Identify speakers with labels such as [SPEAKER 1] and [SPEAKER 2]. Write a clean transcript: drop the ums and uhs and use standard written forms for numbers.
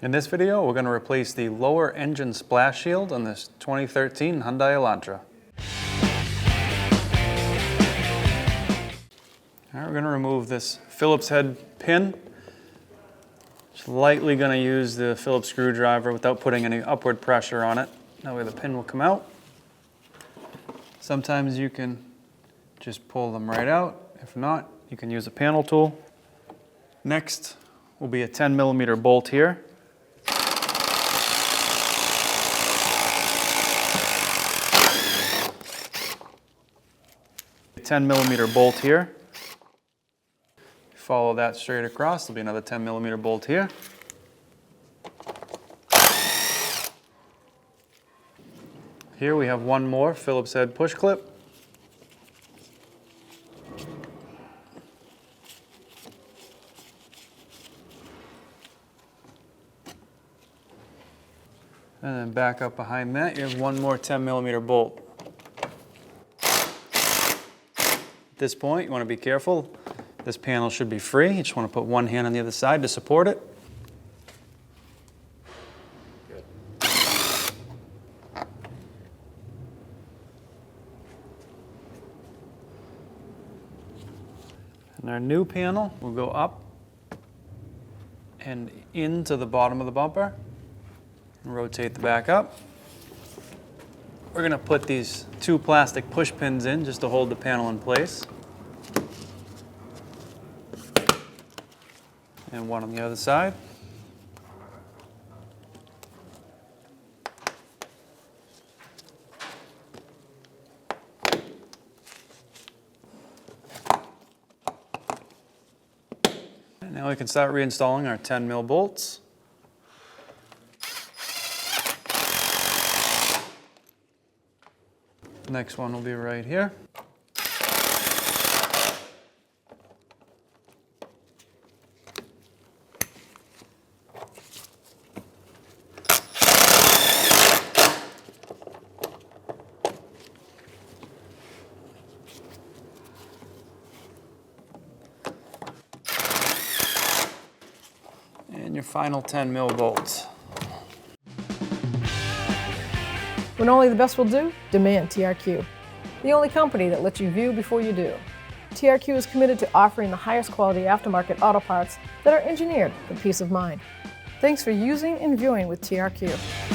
[SPEAKER 1] In this video, we're going to replace the lower engine splash shield on this 2013 Hyundai Elantra. Alright, we're going to remove this Phillips head pin. Just lightly going to use the Phillips screwdriver without putting any upward pressure on it. That way the pin will come out. Sometimes you can just pull them right out. If not, you can use a panel tool. Next will be a 10mm bolt here. A 10mm bolt here. Follow that straight across, there'll be another 10mm bolt here. Here we have one more Phillips head push clip. And then back up behind that, you have one more 10mm bolt. At this point, you want to be careful. This panel should be free. You just want to put one hand on the other side to support it. Good. And our new panel will go up and into the bottom of the bumper. And rotate the back up. We're going to put these two plastic push pins in just to hold the panel in place. And one on the other side. And now we can start reinstalling our 10mm bolts. Next one will be right here. And your final 10mm bolts.
[SPEAKER 2] When only the best will do, demand TRQ. The only company that lets you view before you do. TRQ is committed to offering the highest quality aftermarket auto parts that are engineered for peace of mind. Thanks for using and viewing with TRQ.